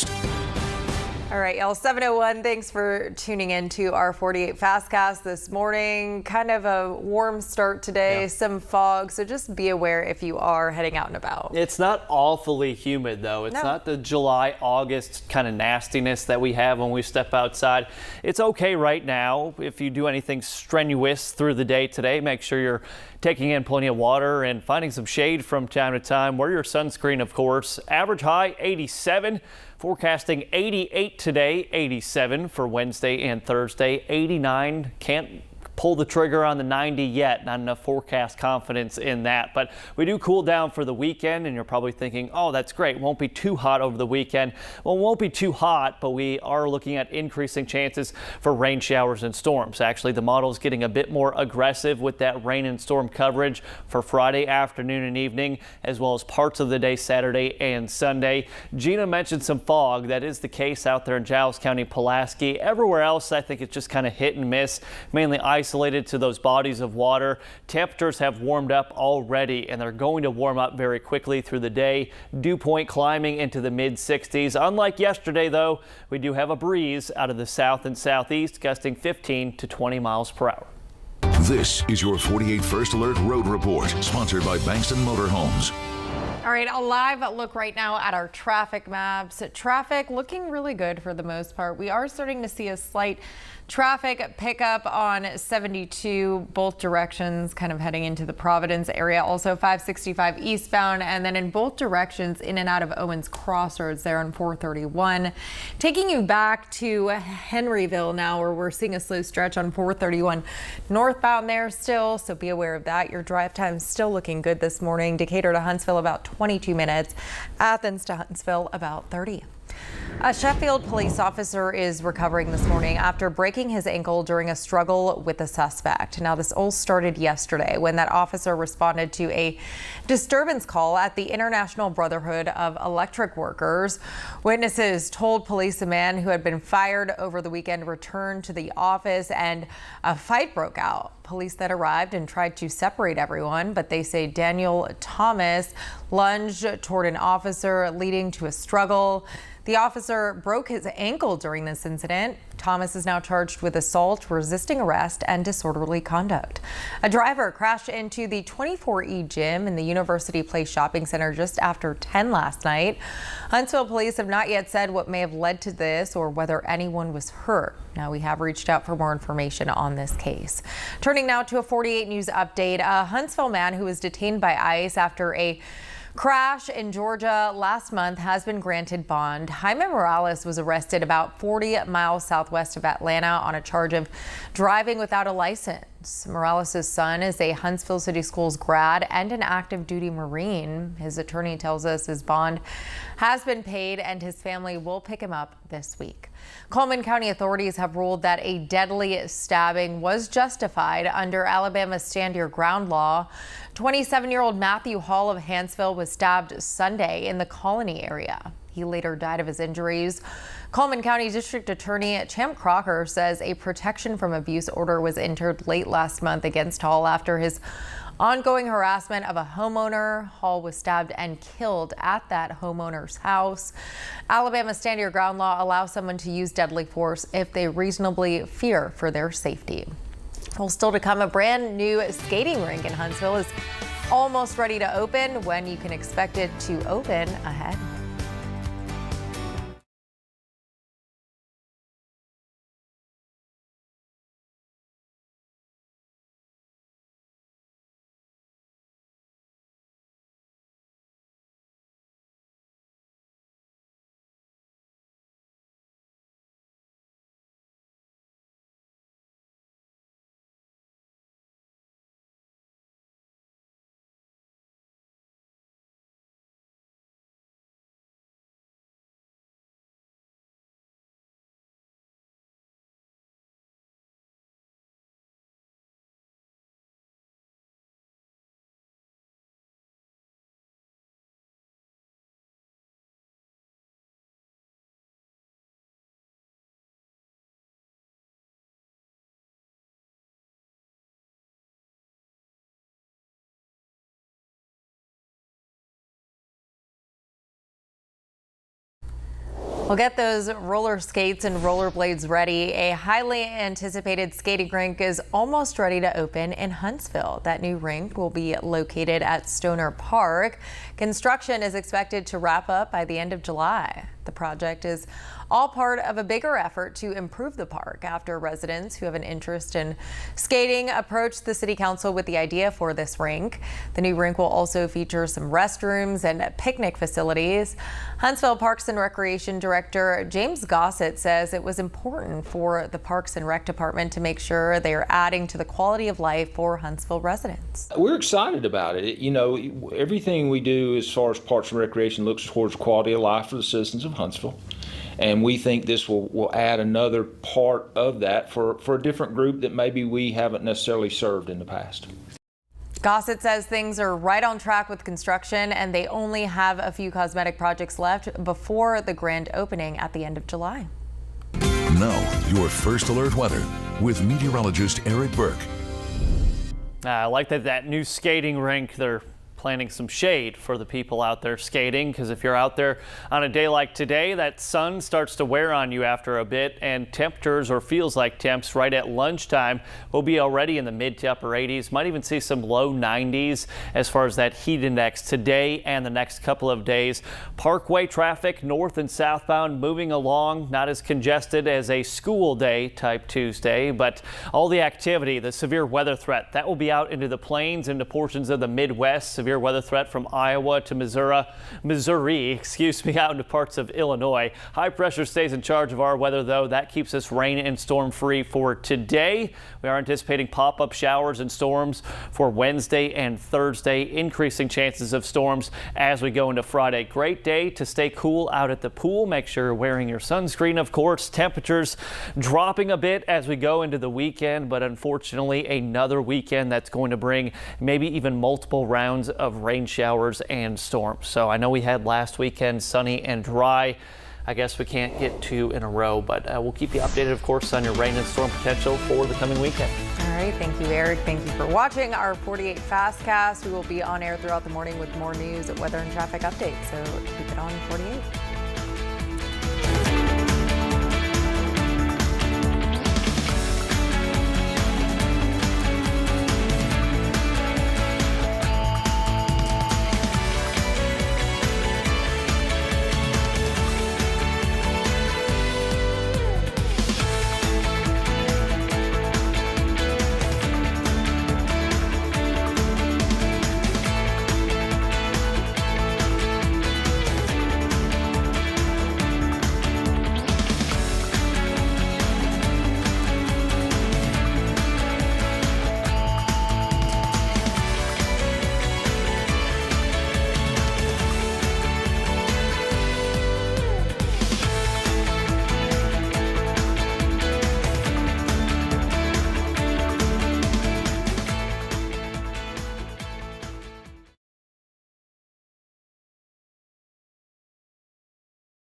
forecast. All right, y'all, 7:01. Thanks for tuning in to our 48 Fastcast this morning. Kind of a warm start today, some fog, so just be aware if you are heading out and about. It's not awfully humid, though. It's not the July, August kind of nastiness that we have when we step outside. It's okay right now. If you do anything strenuous through the day today, make sure you're taking in plenty of water and finding some shade from time to time. Wear your sunscreen, of course. Average high 87. Forecasting 88 today, 87 for Wednesday and Thursday, 89. Can't pull the trigger on the 90 yet. Not enough forecast confidence in that, but we do cool down for the weekend, and you're probably thinking, oh, that's great. Won't be too hot over the weekend. Well, it won't be too hot, but we are looking at increasing chances for rain showers and storms. Actually, the model is getting a bit more aggressive with that rain and storm coverage for Friday afternoon and evening, as well as parts of the day Saturday and Sunday. Gina mentioned some fog. That is the case out there in Giles County, Pulaski. Everywhere else, I think it's just kind of hit and miss, mainly isolated to those bodies of water. Temperatures have warmed up already, and they're going to warm up very quickly through the day. Dew point climbing into the mid 60s. Unlike yesterday, though, we do have a breeze out of the south and southeast, gusting 15 to 20 miles per hour. This is your 48 First Alert Road Report, sponsored by Bankston Motorhomes. All right, a live look right now at our traffic maps. Traffic looking really good for the most part. We are starting to see a slight traffic pickup on 72, both directions, kind of heading into the Providence area. Also 565 eastbound, and then in both directions in and out of Owens Crossroads there on 431. Taking you back to Henryville now, where we're seeing a slow stretch on 431 northbound there still, so be aware of that. Your drive time still looking good this morning. Decatur to Huntsville about 22 minutes. Athens to Huntsville about 30. A Sheffield police officer is recovering this morning after breaking his ankle during a struggle with a suspect. Now, this all started yesterday when that officer responded to a disturbance call at the International Brotherhood of Electric Workers. Witnesses told police a man who had been fired over the weekend returned to the office and a fight broke out. Police that arrived and tried to separate everyone, but they say Daniel Thomas lunged toward an officer, leading to a struggle. The officer broke his ankle during this incident. Thomas is now charged with assault, resisting arrest, and disorderly conduct. A driver crashed into the 24E gym in the University Place Shopping Center just after 10 last night. Huntsville police have not yet said what may have led to this or whether anyone was hurt. Now, we have reached out for more information on this case. Turning now to a 48 News update. A Huntsville man who was detained by ICE after a crash in Georgia last month has been granted bond. Jaime Morales was arrested about 40 miles southwest of Atlanta on a charge of driving without a license. Morales' son is a Huntsville City Schools grad and an active duty Marine. His attorney tells us his bond has been paid and his family will pick him up this week. Coleman County authorities have ruled that a deadly stabbing was justified under Alabama's Stand Your Ground law. 27-year-old Matthew Hall of Huntsville was stabbed Sunday in the Colony area. He later died of his injuries. Coleman County District Attorney Champ Crocker says a protection from abuse order was entered late last month against Hall after his ongoing harassment of a homeowner. Hall was stabbed and killed at that homeowner's house. Alabama's Stand Your Ground law allows someone to use deadly force if they reasonably fear for their safety. Well, still to come, a brand new skating rink in Huntsville is almost ready to open. When you can expect it to open ahead. We'll get those roller skates and rollerblades ready. A highly anticipated skating rink is almost ready to open in Huntsville. That new rink will be located at Stoner Park. Construction is expected to wrap up by the end of July. The project is all part of a bigger effort to improve the park after residents who have an interest in skating approached the city council with the idea for this rink. The new rink will also feature some restrooms and picnic facilities. Huntsville Parks and Recreation Director James Gossett says it was important for the Parks and Rec Department to make sure they are adding to the quality of life for Huntsville residents. We're excited about it. You know, everything we do as far as Parks and Recreation looks towards quality of life for the citizens of Huntsville. And we think this will add another part of that for a different group that maybe we haven't necessarily served in the past. Gossett says things are right on track with construction and they only have a few cosmetic projects left before the grand opening at the end of July. Now, your first alert weather with meteorologist Eric Burke. I like that new skating rink, they're planting some shade for the people out there skating, because if you're out there on a day like today, that sun starts to wear on you after a bit, and temperatures, or feels like temps, right at lunchtime will be already in the mid to upper 80s. Might even see some low 90s as far as that heat index today and the next couple of days. Parkway traffic north and southbound moving along, not as congested as a school day type Tuesday, but all the activity, the severe weather threat, that will be out into the plains, into portions of the Midwest. Severe weather threat from Iowa to Missouri, out into parts of Illinois. High pressure stays in charge of our weather, though. That keeps us rain and storm free for today. We are anticipating pop-up showers and storms for Wednesday and Thursday, increasing chances of storms as we go into Friday. Great day to stay cool out at the pool. Make sure you're wearing your sunscreen, of course. Temperatures dropping a bit as we go into the weekend, but unfortunately another weekend that's going to bring maybe even multiple rounds of rain showers and storms. So I know we had last weekend sunny and dry. I guess we can't get two in a row, but we'll keep you updated, of course, on your rain and storm potential for the coming weekend. All right. Thank you, Eric. Thank you for watching our 48 Fastcast. We will be on air throughout the morning with more news, weather, and traffic updates. So keep it on 48.